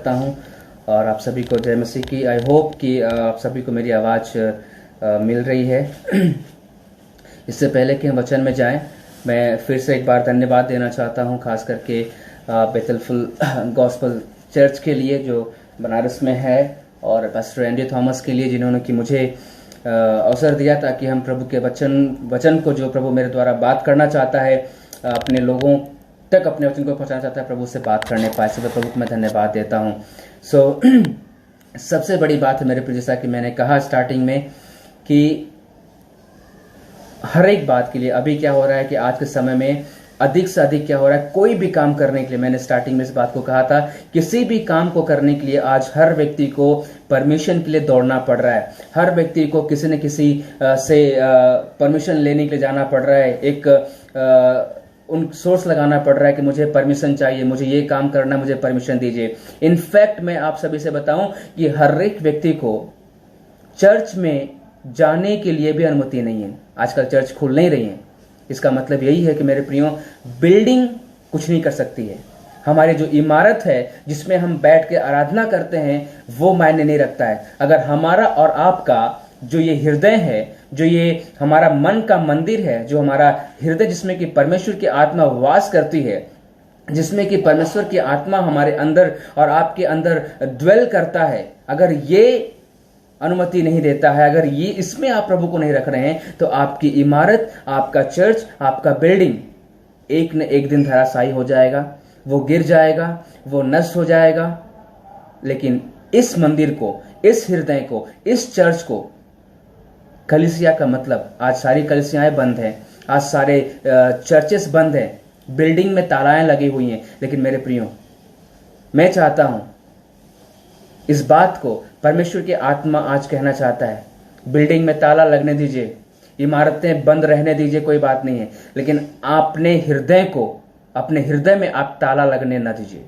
करता हूं और आप सभी को जय मसीह की। आई होप कि आप सभी को मेरी आवाज़ मिल रही है। इससे पहले कि हम वचन में जाएं, मैं फिर से एक बार धन्यवाद देना चाहता हूं, खास करके बेथलफुल गॉस्पल चर्च के लिए जो बनारस में है, और पास्टर एंडी थॉमस के लिए जिन्होंने कि मुझे अवसर दिया ताकि हम प्रभु के वचन को, जो प्रभु मेरे द्वारा बात करना चाहता है, अपने लोगों तक अपने वचन को पहुंचाना चाहता है, प्रभु से बात करने पाए। इसलिए प्रभु को मैं धन्यवाद देता हूं। सबसे बड़ी बात है मेरे प्रिय, जैसा कि मैंने कहा स्टार्टिंग में, कि हर एक बात के लिए अभी क्या हो रहा है कि आज के समय में अधिक से अधिक क्या हो रहा है, कोई भी काम करने के लिए, मैंने स्टार्टिंग में इस बात को कहा था, किसी भी काम को करने के लिए आज हर व्यक्ति को परमिशन के लिए दौड़ना पड़ रहा है। हर व्यक्ति को किसी न किसी से परमिशन लेने के लिए जाना पड़ रहा है। एक उन सोर्स लगाना पड़ रहा है कि मुझे परमिशन चाहिए, मुझे ये काम करना, मुझे परमिशन दीजिए। इनफैक्ट मैं आप सभी से बताऊं कि हर एक व्यक्ति को चर्च में जाने के लिए भी अनुमति नहीं है। आजकल चर्च खुल नहीं रही है। इसका मतलब यही है कि मेरे प्रियो, बिल्डिंग कुछ नहीं कर सकती है। हमारी जो इमारत है जिसमें हम बैठ के आराधना करते हैं, वो मायने नहीं रखता है। अगर हमारा और आपका जो ये हृदय है, जो ये हमारा मन का मंदिर है, जो हमारा हृदय जिसमें कि परमेश्वर की आत्मा वास करती है, जिसमें कि परमेश्वर की आत्मा हमारे अंदर और आपके अंदर ड्वेल करता है, अगर ये अनुमति नहीं देता है, अगर ये इसमें आप प्रभु को नहीं रख रहे हैं, तो आपकी इमारत, आपका चर्च, आपका बिल्डिंग एक न एक दिन धराशायी हो जाएगा, वो गिर जाएगा, वो नष्ट हो जाएगा। लेकिन इस मंदिर को, इस हृदय को, इस चर्च को, कलीसिया का मतलब, आज सारी कलीसियाएं बंद हैं, आज सारे चर्चेस बंद हैं, बिल्डिंग में तालाएं लगी हुई हैं। लेकिन मेरे प्रियो, मैं चाहता हूं इस बात को परमेश्वर की आत्मा आज कहना चाहता है, बिल्डिंग में ताला लगने दीजिए, इमारतें बंद रहने दीजिए, कोई बात नहीं है, लेकिन अपने हृदय को, अपने हृदय में आप ताला लगने ना दीजिए।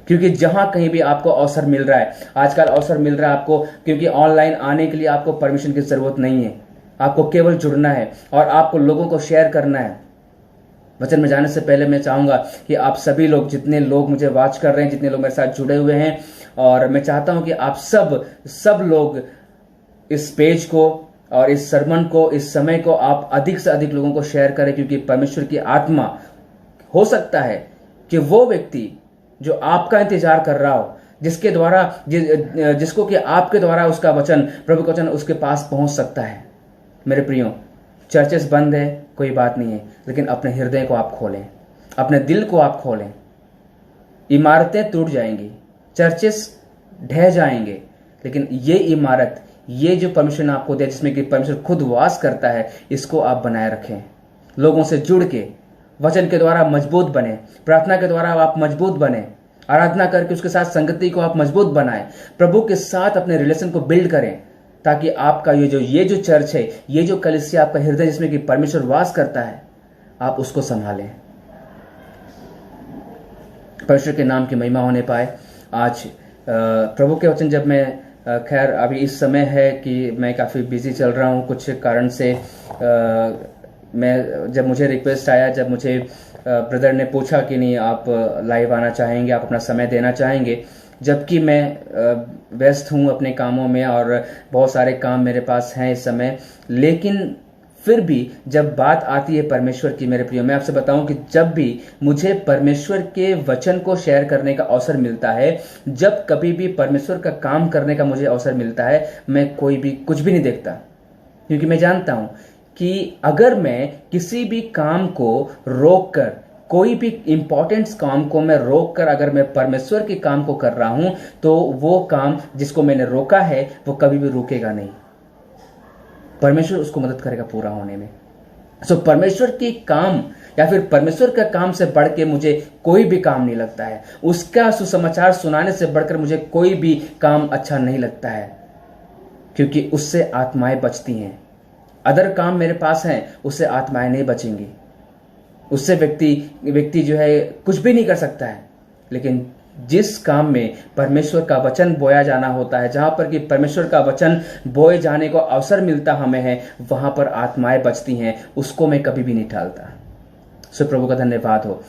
क्योंकि जहां कहीं भी आपको अवसर मिल रहा है, आजकल अवसर मिल रहा है आपको, क्योंकि ऑनलाइन आने के लिए आपको परमिशन की जरूरत नहीं है। आपको केवल जुड़ना है और आपको लोगों को शेयर करना है। वचन में जाने से पहले मैं चाहूंगा कि आप सभी लोग, जितने लोग मुझे वॉच कर रहे हैं, जितने लोग मेरे साथ जुड़े हुए हैं, और मैं चाहता हूं कि आप सब लोग इस पेज को और इस सरमन को, इस समय को आप अधिक से अधिक लोगों को शेयर करें। क्योंकि परमेश्वर की आत्मा, हो सकता है कि वो व्यक्ति जो आपका इंतजार कर रहा हो, जिसके द्वारा जिसको कि आपके द्वारा उसका वचन, प्रभु का वचन उसके पास पहुंच सकता है। मेरे प्रियो, चर्चेस बंद है, कोई बात नहीं है, लेकिन अपने हृदय को आप खोलें, अपने दिल को आप खोलें। इमारतें टूट जाएंगी, चर्चेस ढह जाएंगे, लेकिन ये इमारत, ये जो परमिशन आपको दिया, जिसमें कि परमेश्वर खुद वास करता है, इसको आप बनाए रखें। लोगों से जुड़ के वचन के द्वारा मजबूत बने, प्रार्थना के द्वारा आप मजबूत बने, आराधना करके उसके साथ संगति को आप मजबूत बनाएं, प्रभु के साथ अपने रिलेशन को बिल्ड करें, ताकि आपका ये जो चर्च है, ये जो कलीसिया, आपका हृदय जिसमें कि परमेश्वर वास करता है, आप उसको संभालें। परमेश्वर के नाम की महिमा होने पाए। आज प्रभु के वचन, जब मैं खैर अभी इस समय है कि मैं काफ़ी बिजी चल रहा हूँ कुछ कारण से, मैं जब मुझे रिक्वेस्ट आया, जब मुझे ब्रदर ने पूछा कि नहीं आप लाइव आना चाहेंगे, आप अपना समय देना चाहेंगे, जबकि मैं व्यस्त हूँ अपने कामों में और बहुत सारे काम मेरे पास हैं इस समय, लेकिन फिर भी जब बात आती है परमेश्वर की, मेरे प्रियो, मैं आपसे बताऊं कि जब भी मुझे परमेश्वर के वचन को शेयर करने का अवसर मिलता है, जब कभी भी परमेश्वर का काम करने का मुझे अवसर मिलता है, मैं कुछ भी नहीं देखता। क्योंकि मैं जानता हूं कि अगर मैं किसी भी काम को रोककर, कोई भी इंपॉर्टेंट काम को मैं रोककर अगर मैं परमेश्वर के काम को कर रहा हूं, तो वो काम जिसको मैंने रोका है वो कभी भी रुकेगा नहीं। परमेश्वर उसको मदद करेगा पूरा होने में। सो परमेश्वर की काम या फिर परमेश्वर का काम से बढ़ के मुझे कोई भी काम नहीं लगता है। उसका सुसमाचार सुनाने से बढ़कर मुझे कोई भी काम अच्छा नहीं लगता है, क्योंकि उससे आत्माएं बचती हैं। अदर काम मेरे पास हैं, उससे आत्माएं नहीं बचेंगी, उससे व्यक्ति जो है कुछ भी नहीं कर सकता है। लेकिन जिस काम में परमेश्वर का वचन बोया जाना होता है, जहां पर कि परमेश्वर का वचन बोए जाने को अवसर मिलता हमें है, वहां पर आत्माएं बचती हैं, उसको मैं कभी भी नहीं टालता। सो प्रभु का धन्यवाद हो।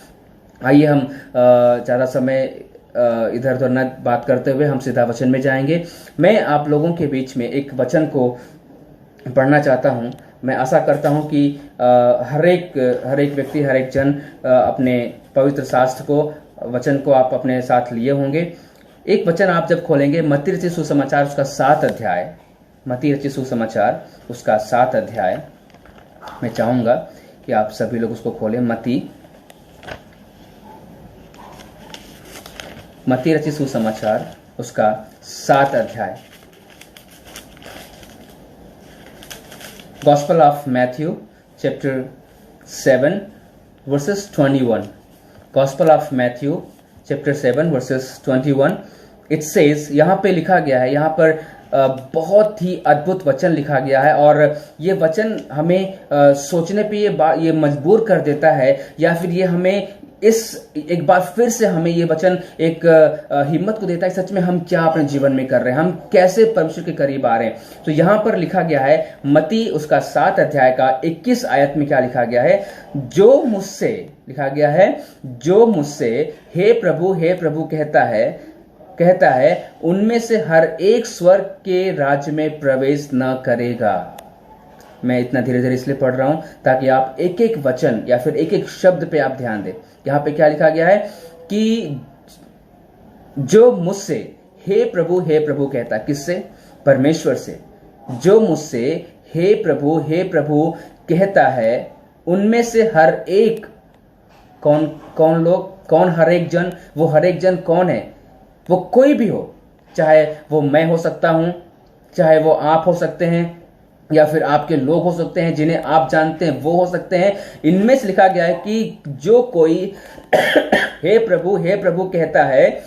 आइए हम ज़्यादा समय इधर उधर न बात करते हुए हम सीधा वचन में जाएंगे। मैं आप लोगों के बीच में एक वचन को पढ़ना चाहता हूं। मैं आशा करता हूं कि हर एक व्यक्ति, हर एक जन अपने पवित्र शास्त्र को, वचन को आप अपने साथ लिए होंगे। एक वचन आप जब खोलेंगे, मत्ती रचित सुसमाचार उसका 7 अध्याय, मत्ती रचित सुसमाचार उसका 7 अध्याय, मैं चाहूंगा कि आप सभी लोग उसको खोलें। मत्ती रचित सुसमाचार उसका 7 अध्याय। Gospel of Matthew chapter 7 verses 21. Gospel of Matthew chapter 7 verses 21. It says, यहाँ पे लिखा गया है, यहाँ पर बहुत ही अद्भुत वचन लिखा गया है और ये वचन हमें सोचने पे ये मजबूर कर देता है, या फिर ये हमें एक बार फिर से हमें ये वचन एक हिम्मत को देता है, सच में हम क्या अपने जीवन में कर रहे हैं, हम कैसे परमेश्वर के करीब आ रहे हैं। तो यहां पर लिखा गया है मत्ती उसका 7 अध्याय का 21 आयत में क्या लिखा गया है, जो मुझसे, लिखा गया है, जो मुझसे हे प्रभु कहता है उनमें से हर एक स्वर्ग के राज्य में प्रवेश न करेगा। मैं इतना धीरे धीरे इसलिए पढ़ रहा हूं ताकि आप एक एक वचन या फिर एक एक शब्द पे आप ध्यान दें। यहां पे क्या लिखा गया है कि जो मुझसे हे प्रभु कहता, किससे? परमेश्वर से। जो मुझसे हे प्रभु कहता है उनमें से हर एक, कौन लोग, कौन हर एक जन? वो हर एक जन कौन है? वो कोई भी हो, चाहे वो मैं हो सकता हूं, चाहे वो आप हो सकते हैं, या फिर आपके लोग हो सकते हैं जिन्हें आप जानते हैं, वो हो सकते हैं। इनमें से लिखा गया है कि जो कोई हे प्रभु कहता है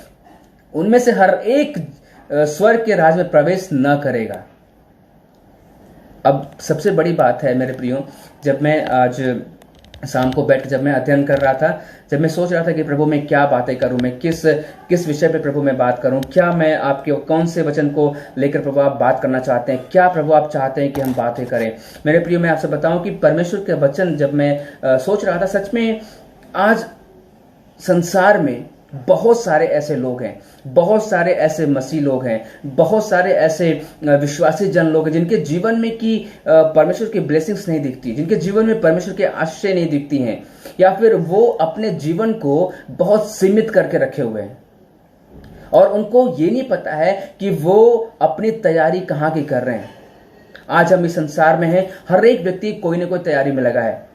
उनमें से हर एक स्वर्ग के राज में प्रवेश न करेगा। अब सबसे बड़ी बात है मेरे प्रियो, जब मैं आज शाम को जब मैं अध्ययन कर रहा था, जब मैं सोच रहा था कि प्रभु मैं क्या बातें करूं, मैं किस विषय पे प्रभु मैं बात करूं, क्या मैं आपके कौन से वचन को लेकर प्रभु आप बात करना चाहते हैं, क्या प्रभु आप चाहते हैं कि हम बातें करें। मेरे प्रियो, मैं आपसे बताऊं कि परमेश्वर के वचन जब मैं सोच रहा था, सच में आज संसार में बहुत सारे ऐसे लोग हैं, बहुत सारे ऐसे मसीह लोग हैं, बहुत सारे ऐसे विश्वासी जन लोग हैं जिनके जीवन में कि परमेश्वर की ब्लेसिंग्स नहीं दिखती, जिनके जीवन में परमेश्वर के आशीषें नहीं दिखती हैं, या फिर वो अपने जीवन को बहुत सीमित करके रखे हुए हैं और उनको ये नहीं पता है कि वो अपनी तैयारी कहाँ की कर रहे हैं। आज हम इस संसार में हैं, हर एक व्यक्ति कोई ना कोई तैयारी में लगा है।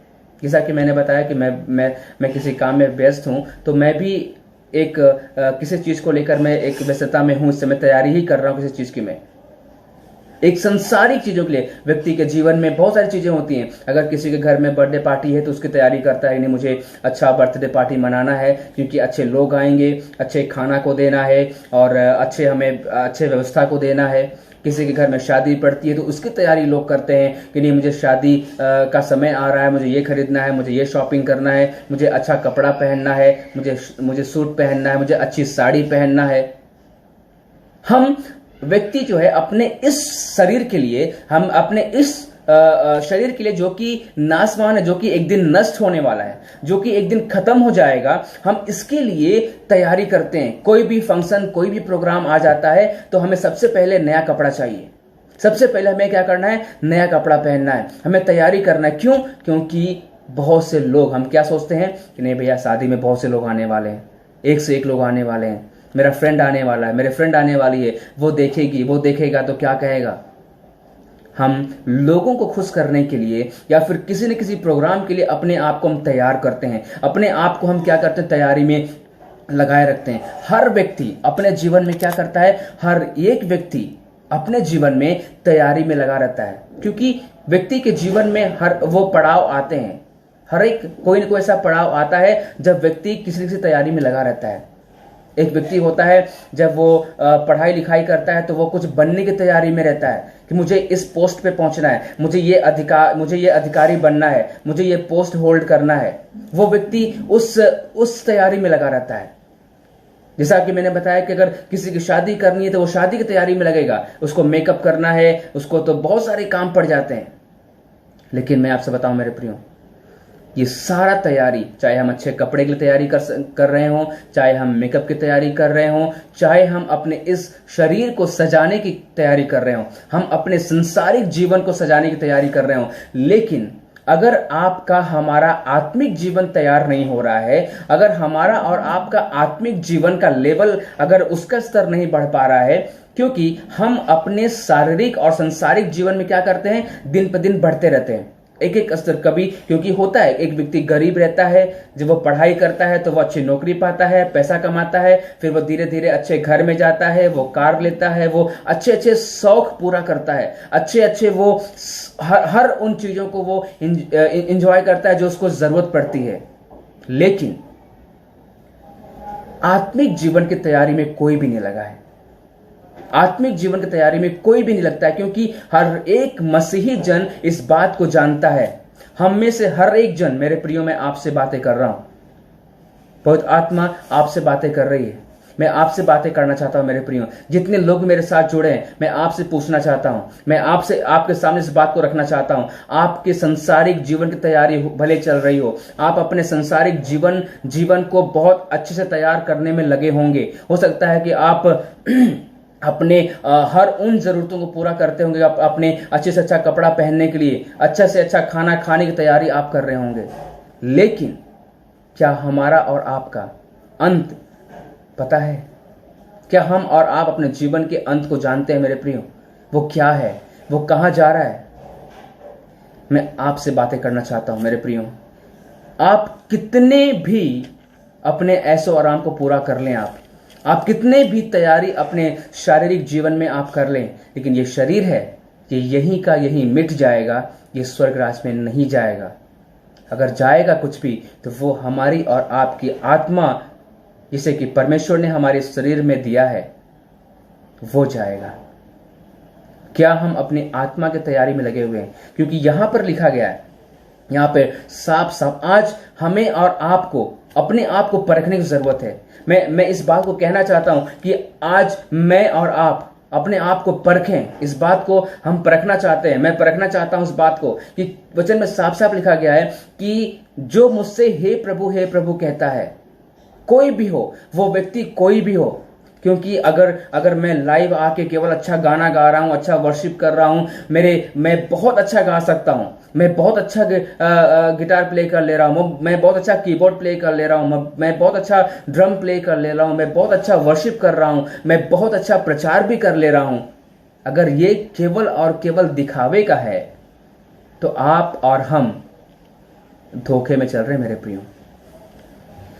जैसा कि मैंने बताया कि मैं किसी काम में व्यस्त हूं, तो मैं भी एक किसी चीज को लेकर मैं एक व्यस्तता में हूं, इस समय तैयारी ही कर रहा हूं किसी चीज की। मैं एक संसारिक चीजों के लिए, व्यक्ति के जीवन में बहुत सारी चीजें होती हैं। अगर किसी के घर में बर्थडे पार्टी है तो उसकी तैयारी करता है, नहीं मुझे अच्छा बर्थडे पार्टी मनाना है क्योंकि अच्छे लोग आएंगे, अच्छे खाना को देना है और अच्छे व्यवस्था को देना है। किसी के घर में शादी पड़ती है तो उसकी तैयारी लोग करते हैं कि नहीं मुझे शादी का समय आ रहा है, मुझे ये खरीदना है, मुझे ये शॉपिंग करना है, मुझे अच्छा कपड़ा पहनना है, मुझे सूट पहनना है, मुझे अच्छी साड़ी पहनना है। हम व्यक्ति जो है अपने इस शरीर के लिए, हम अपने इस शरीर के लिए जो कि नाशवान है, जो कि एक दिन नष्ट होने वाला है, जो कि एक दिन खत्म हो जाएगा, हम इसके लिए तैयारी करते हैं। कोई भी फंक्शन, कोई भी प्रोग्राम आ जाता है तो हमें सबसे पहले नया कपड़ा चाहिए। सबसे पहले हमें क्या करना है? नया कपड़ा पहनना है, हमें तैयारी करना है। क्यों? क्योंकि बहुत से लोग, हम क्या सोचते हैं कि नहीं भैया शादी में बहुत से लोग आने वाले हैं, एक से एक लोग आने वाले हैं, मेरा फ्रेंड आने वाला है, मेरे फ्रेंड आने वाली है, वो देखेगी, वो देखेगा तो क्या कहेगा। हम लोगों को खुश करने के लिए या फिर किसी न किसी प्रोग्राम के लिए अपने आप को हम तैयार करते हैं, अपने आप को हम क्या करते हैं? तैयारी में लगाए रखते हैं। हर व्यक्ति अपने जीवन में क्या करता है? हर एक व्यक्ति अपने जीवन में तैयारी में लगा रहता है, क्योंकि व्यक्ति के जीवन में हर वो पड़ाव आते हैं। हर एक कोई न कोई ऐसा पड़ाव आता है जब व्यक्ति किसी न किसी तैयारी में लगा रहता है। एक व्यक्ति होता है जब वो पढ़ाई लिखाई करता है तो वो कुछ बनने की तैयारी में रहता है कि मुझे इस पोस्ट पे पहुंचना है, मुझे ये अधिकारी बनना है, मुझे ये पोस्ट होल्ड करना है। वो व्यक्ति उस तैयारी में लगा रहता है। जैसा कि मैंने बताया कि अगर किसी की शादी करनी है तो वो शादी की तैयारी में लगेगा, उसको मेकअप करना है, उसको तो बहुत सारे काम पड़ जाते हैं। लेकिन मैं आपसे बताऊं मेरे प्रियो, ये सारा तैयारी, चाहे हम अच्छे कपड़े की तैयारी कर रहे हों, चाहे हम मेकअप की तैयारी कर रहे हों, चाहे हम अपने इस शरीर को सजाने की तैयारी कर रहे हों, हम अपने संसारिक जीवन को सजाने की तैयारी कर रहे हों, लेकिन अगर आपका हमारा आत्मिक जीवन तैयार नहीं हो रहा है, अगर हमारा और आपका आत्मिक जीवन का लेवल, अगर उसका स्तर नहीं बढ़ पा रहा है, क्योंकि हम अपने शारीरिक और संसारिक जीवन में क्या करते हैं, दिन पर दिन बढ़ते रहते हैं, एक एक स्तर। कभी क्योंकि होता है, एक व्यक्ति गरीब रहता है, जब वो पढ़ाई करता है तो वो अच्छी नौकरी पाता है, पैसा कमाता है, फिर वो धीरे धीरे अच्छे घर में जाता है, वो कार लेता है, वो अच्छे अच्छे शौक पूरा करता है, अच्छे अच्छे वो हर उन चीजों को वो इंजॉय करता है जो उसको जरूरत पड़ती है। लेकिन आत्मिक जीवन की तैयारी में कोई भी नहीं लगा है, आत्मिक जीवन की तैयारी में कोई भी नहीं लगता है, क्योंकि हर एक मसीही जन इस बात को जानता है। हम में से हर एक जन, मेरे प्रियो, मैं आपसे बातें कर रहा हूं, बहुत आत्मा आपसे बातें कर रही है, मैं आपसे बातें करना चाहता हूं मेरे प्रियो। जितने लोग मेरे साथ जुड़े हैं, मैं आपसे पूछना चाहता हूं, मैं आपसे आपके सामने इस बात को रखना चाहता हूं। आपके संसारिक जीवन की तैयारी भले चल रही हो, आप अपने संसारिक जीवन को बहुत अच्छे से तैयार करने में लगे होंगे। हो सकता है कि आप अपने हर उन जरूरतों को पूरा करते होंगे, अपने अच्छे से अच्छा कपड़ा पहनने के लिए, अच्छा से अच्छा खाना खाने की तैयारी आप कर रहे होंगे। लेकिन क्या हमारा और आपका अंत पता है? क्या हम और आप अपने जीवन के अंत को जानते हैं मेरे प्रियो? वो क्या है, वो कहां जा रहा है? मैं आपसे बातें करना चाहता हूं मेरे प्रियो। आप कितने भी अपने ऐशो आराम को पूरा कर लें, आप कितने भी तैयारी अपने शारीरिक जीवन में आप कर लें, लेकिन ये शरीर है, ये यहीं का यहीं मिट जाएगा, ये स्वर्ग राज में नहीं जाएगा। अगर जाएगा कुछ भी तो वो हमारी और आपकी आत्मा, जिसे कि परमेश्वर ने हमारे शरीर में दिया है, वो जाएगा। क्या हम अपनी आत्मा की तैयारी में लगे हुए हैं? क्योंकि यहां पर लिखा गया है, यहां पे साफ साफ आज हमें और आपको अपने आप को परखने की जरूरत है। मैं इस बात को कहना चाहता हूं कि आज मैं और आप अपने आप को परखें। इस बात को हम परखना चाहते हैं, मैं परखना चाहता हूं इस बात को कि वचन में साफ साफ लिखा गया है कि जो मुझसे हे प्रभु कहता है, कोई भी हो, वो व्यक्ति कोई भी हो। क्योंकि अगर मैं लाइव आके केवल अच्छा गाना गा रहा हूं, अच्छा वर्शिप कर रहा हूं, मैं बहुत अच्छा गा सकता हूं, मैं बहुत अच्छा गिटार प्ले कर ले रहा हूं, मैं बहुत अच्छा कीबोर्ड प्ले कर ले रहा हूं, मैं बहुत अच्छा ड्रम प्ले कर ले रहा हूं, मैं बहुत अच्छा वर्शिप कर रहा हूं, मैं बहुत अच्छा प्रचार भी कर ले रहा हूं, अगर ये केवल और केवल दिखावे का है तो आप और हम धोखे में चल रहे हैं मेरे प्रियो।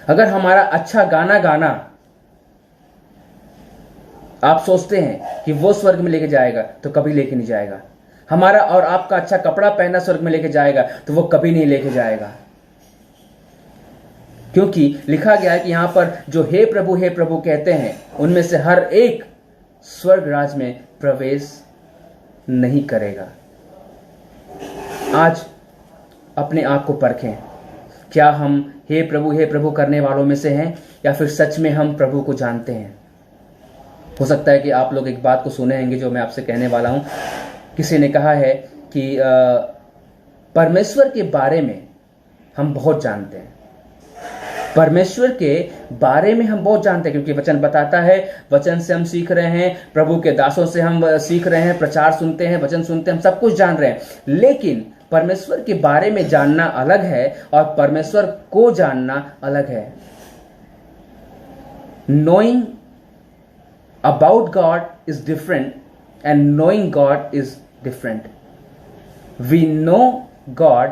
अगर हमारा अच्छा गाना आप सोचते हैं कि वो स्वर्ग में लेके जाएगा, तो कभी लेके नहीं जाएगा। हमारा और आपका अच्छा कपड़ा पहनना स्वर्ग में लेके जाएगा, तो वो कभी नहीं लेके जाएगा। क्योंकि लिखा गया है कि यहां पर जो हे प्रभु कहते हैं, उनमें से हर एक स्वर्ग राज में प्रवेश नहीं करेगा। आज अपने आप को परखें, क्या हम हे प्रभु करने वालों में से हैं, या फिर सच में हम प्रभु को जानते हैं। हो सकता है कि आप लोग एक बात को सुने होंगे जो मैं आपसे कहने वाला हूं। किसी ने कहा है कि परमेश्वर के बारे में हम बहुत जानते हैं, परमेश्वर के बारे में हम बहुत जानते हैं, क्योंकि वचन बताता है, वचन से हम सीख रहे हैं, प्रभु के दासों से हम सीख रहे हैं, प्रचार सुनते हैं, वचन सुनते हैं, हम सब कुछ जान रहे हैं। लेकिन परमेश्वर के बारे में जानना अलग है और परमेश्वर को जानना अलग है। Knowing about God is different and knowing God is different. We know God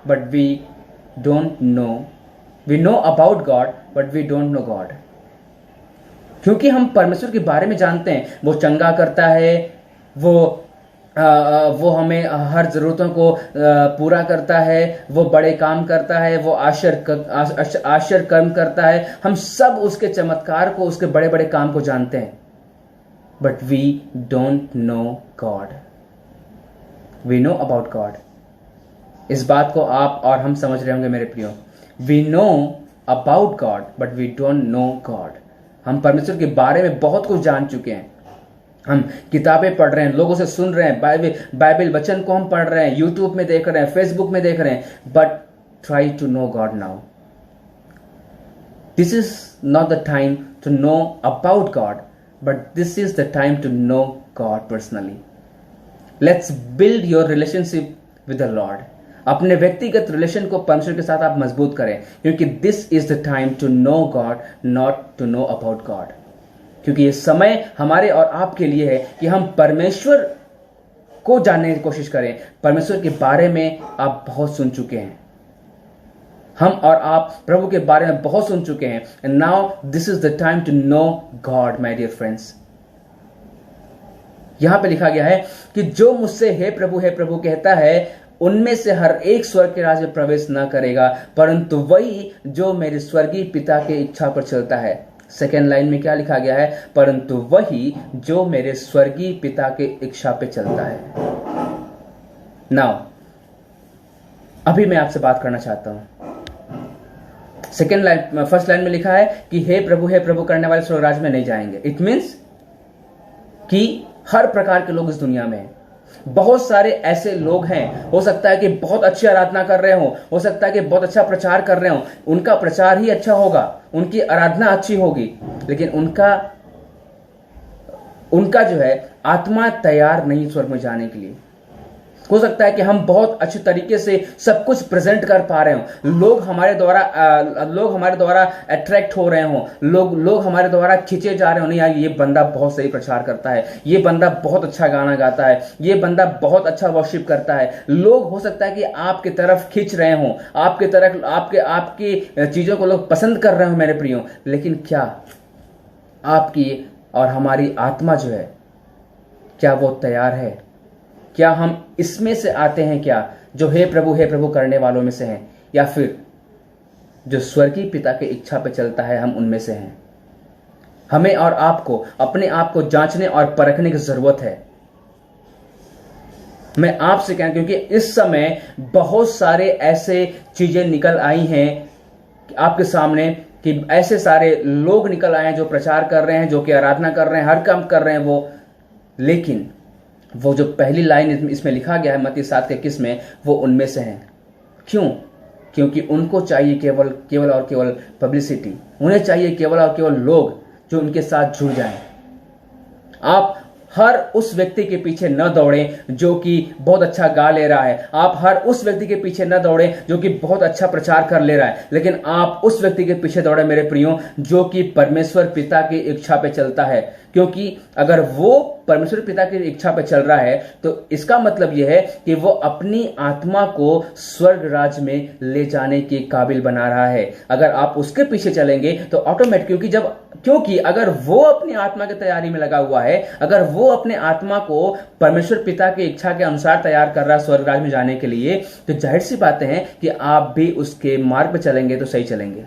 but we don't know. We know about God but we don't know God. क्योंकि हम परमेश्वर के बारे में जानते हैं, वो चंगा करता है, वो हमें हर जरूरतों को पूरा करता है, वो बड़े काम करता है, वो आश्चर्य कर्म करता है। हम सब उसके चमत्कार को, उसके बड़े बड़े काम को जानते हैं, but we don't know God. We know about God. इस बात को आप और हम समझ रहे होंगे मेरे प्रियो। We know about God but we don't know God. हम परमेश्वर के बारे में बहुत कुछ जान चुके हैं, हम किताबें पढ़ रहे हैं, लोगों से सुन रहे हैं, बाइबल वचन को हम पढ़ रहे हैं, यूट्यूब में देख रहे हैं, फेसबुक में देख रहे हैं, but try to know God now. This is not the time to know about God, but this is the time to know God personally. Let's build your relationship with the Lord. अपने व्यक्तिगत relation को परमेश्वर के साथ आप मजबूत करें, क्योंकि this is the time to know God, not to know about God. क्योंकि ये समय हमारे और आपके लिए है कि हम परमेश्वर को जानने की कोशिश करें. परमेश्वर के बारे में आप बहुत सुन चुके हैं, हम और आप प्रभु के बारे में बहुत सुन चुके हैं. And now this is the time to know God, my dear friends. यहां पे लिखा गया है कि जो मुझसे हे प्रभु कहता है, उनमें से हर एक स्वर्ग के राज्य में प्रवेश न करेगा, परंतु वही जो मेरे स्वर्गीय पिता के इच्छा पर चलता है. सेकेंड लाइन में क्या लिखा गया है? परंतु वही जो मेरे स्वर्गीय पिता के इच्छा पे चलता है. नाउ अभी मैं आपसे बात करना चाहता हूं. सेकेंड लाइन, फर्स्ट लाइन में लिखा है कि हे प्रभु करने वाले स्वर्ग राज्य में नहीं जाएंगे. इट मीन्स कि हर प्रकार के लोग इस दुनिया में हैं. बहुत सारे ऐसे लोग हैं, हो सकता है कि बहुत अच्छी आराधना कर रहे हो सकता है कि बहुत अच्छा प्रचार कर रहे हो, उनका प्रचार ही अच्छा होगा, उनकी आराधना अच्छी होगी, लेकिन उनका जो है आत्मा तैयार नहीं स्वर्ग में जाने के लिए. हो सकता है कि हम बहुत अच्छे तरीके से सब कुछ प्रेजेंट कर पा रहे हो, लोग हमारे द्वारा अट्रैक्ट हो रहे हो, लोग हमारे द्वारा खींचे जा रहे हो. नहीं यार, ये बंदा बहुत सही प्रचार करता है, ये बंदा बहुत अच्छा गाना गाता है, ये बंदा बहुत अच्छा वर्शिप करता है. लोग हो सकता है कि आपकी तरफ खींच रहे हो, आपकी तरफ आपकी चीजों को लोग पसंद कर रहे हो मेरे प्रियो. लेकिन क्या आपकी और हमारी आत्मा जो है, क्या वो तैयार है? क्या हम इसमें से आते हैं क्या, जो हे प्रभु करने वालों में से हैं, या फिर जो स्वर्गीय पिता की इच्छा पे चलता है, हम उनमें से हैं? हमें और आपको अपने आप को जांचने और परखने की जरूरत है. मैं आपसे कहूं, क्योंकि इस समय बहुत सारे ऐसे चीजें निकल आई हैं आपके सामने, कि ऐसे सारे लोग निकल आए हैं जो प्रचार कर रहे हैं, जो कि आराधना कर रहे हैं, हर काम कर रहे हैं वो, लेकिन वो जो पहली लाइन इसमें लिखा गया है मत्ती 7:21 में, वो उनमें से हैं. क्यों? क्योंकि उनको चाहिए केवल और केवल पब्लिसिटी. उन्हें चाहिए केवल और केवल लोग जो उनके साथ जुड़ जाएं. आप हर उस व्यक्ति के पीछे न दौड़ें जो कि बहुत अच्छा गा ले रहा है, आप हर उस व्यक्ति के पीछे न दौड़ें जो कि बहुत अच्छा प्रचार कर ले रहा है, लेकिन आप उस व्यक्ति के पीछे दौड़े मेरे प्रियो, जो कि परमेश्वर पिता की इच्छा पे चलता है. क्योंकि अगर वो परमेश्वर पिता की इच्छा पे चल रहा है, तो इसका मतलब यह है कि वो अपनी आत्मा को स्वर्ग राज्य में ले जाने के काबिल बना रहा है. अगर आप उसके पीछे चलेंगे तो ऑटोमेटिक, क्योंकि अगर वो अपनी आत्मा की तैयारी में लगा हुआ है, अगर वो अपने आत्मा को परमेश्वर पिता की इच्छा के अनुसार तैयार कर रहा है स्वर्ग राज्य में जाने के लिए, तो जाहिर सी बातें हैं कि आप भी उसके मार्ग पे चलेंगे तो सही चलेंगे.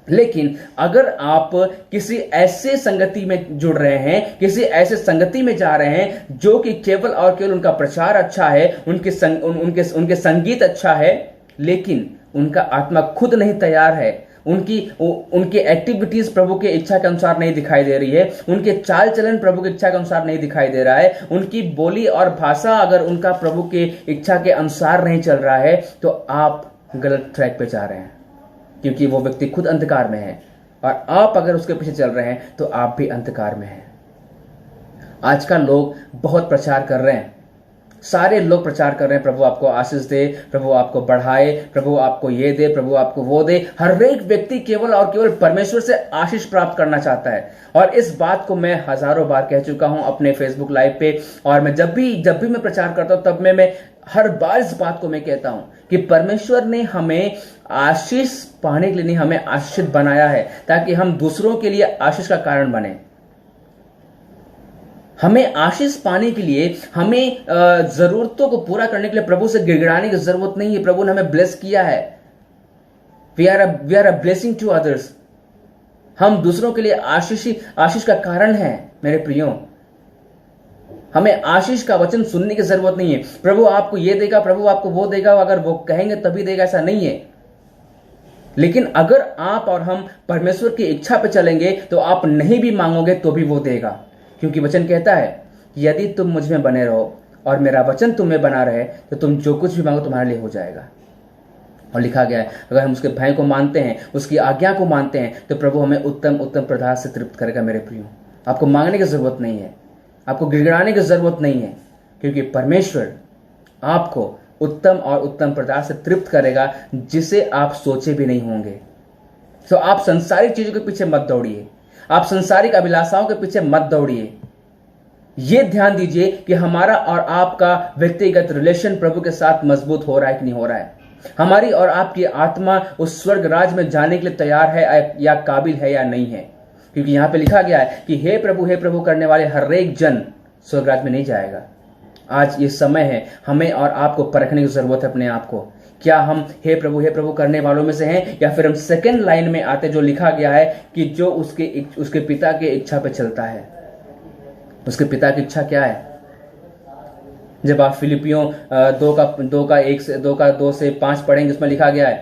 लेकिन अगर आप किसी ऐसे संगति में जुड़ रहे हैं, किसी ऐसे संगति में जा रहे हैं जो कि केवल और केवल उनका प्रचार अच्छा है, उनके संगीत अच्छा है, लेकिन उनका आत्मा खुद नहीं तैयार है, उनकी एक्टिविटीज प्रभु के इच्छा के अनुसार नहीं दिखाई दे रही है, उनके चाल चलन प्रभु की इच्छा के अनुसार नहीं दिखाई दे रहा है, उनकी बोली और भाषा अगर उनका प्रभु के इच्छा के अनुसार नहीं चल रहा है, तो आप गलत ट्रैक पे जा रहे हैं. क्योंकि वो व्यक्ति खुद अंधकार में है, और आप अगर उसके पीछे चल रहे हैं तो आप भी अंधकार में हैं. आजकल लोग बहुत प्रचार कर रहे हैं, सारे लोग प्रचार कर रहे हैं, प्रभु आपको आशीष दे, प्रभु आपको बढ़ाए, प्रभु आपको ये दे, प्रभु आपको वो दे. हर एक व्यक्ति केवल और केवल परमेश्वर से आशीष प्राप्त करना चाहता है. और इस बात को मैं हजारों बार कह चुका हूं अपने फेसबुक लाइव पे, और मैं जब भी मैं प्रचार करता हूं, तब मैं हर बार इस बात को मैं कहता हूं कि परमेश्वर ने हमें आशीष पाने के लिए नहीं, हमें आशीषित बनाया है, ताकि हम दूसरों के लिए आशीष का कारण बने. हमें आशीष पाने के लिए, हमें जरूरतों को पूरा करने के लिए प्रभु से गिड़गिड़ाने की जरूरत नहीं है. प्रभु ने हमें ब्लेस किया है. We are a blessing to others. हम दूसरों के लिए आशीष का कारण है मेरे प्रियो. हमें आशीष का वचन सुनने की जरूरत नहीं है. प्रभु आपको ये देगा, प्रभु आपको वो देगा, अगर वो कहेंगे तभी देगा, ऐसा नहीं है. लेकिन अगर आप और हम परमेश्वर की इच्छा पे चलेंगे तो आप नहीं भी मांगोगे तो भी वो देगा. क्योंकि वचन कहता है कि यदि तुम मुझ में बने रहो और मेरा वचन तुम में बना रहे, तो तुम जो कुछ भी मांगो तुम्हारे लिए हो जाएगा. और लिखा गया है अगर हम उसके भय को मानते हैं, उसकी आज्ञा को मानते हैं, तो प्रभु हमें उत्तम उत्तम पदार्थ से तृप्त करेगा। मेरे प्रियो, आपको मांगने की जरूरत नहीं है, आपको गिड़गिड़ाने की जरूरत नहीं है, क्योंकि परमेश्वर आपको उत्तम और उत्तम पदार्थ से तृप्त करेगा जिसे आप सोचे भी नहीं होंगे। तो आप संसारिक चीजों के पीछे मत दौड़िए, आप संसारिक अभिलाषाओं के पीछे मत दौड़िए। यह ध्यान दीजिए कि हमारा और आपका व्यक्तिगत रिलेशन प्रभु के साथ मजबूत हो रहा है कि नहीं हो रहा है। हमारी और आपकी आत्मा उस स्वर्ग राज में जाने के लिए तैयार है या काबिल है या नहीं है, क्योंकि यहां पे लिखा गया है कि हे प्रभु करने वाले हर एक जन स्वर्ग राज में नहीं जाएगा। आज ये समय है हमें और आपको परखने की जरूरत है अपने आप को। क्या हम हे प्रभु करने वालों में से हैं, या फिर हम सेकंड लाइन में आते जो लिखा गया है कि जो उसके पिता के इच्छा पे चलता है। उसके पिता की इच्छा क्या है? जब आप फिलिपियों 2 से 5 पढ़ेंगे, उसमें लिखा गया है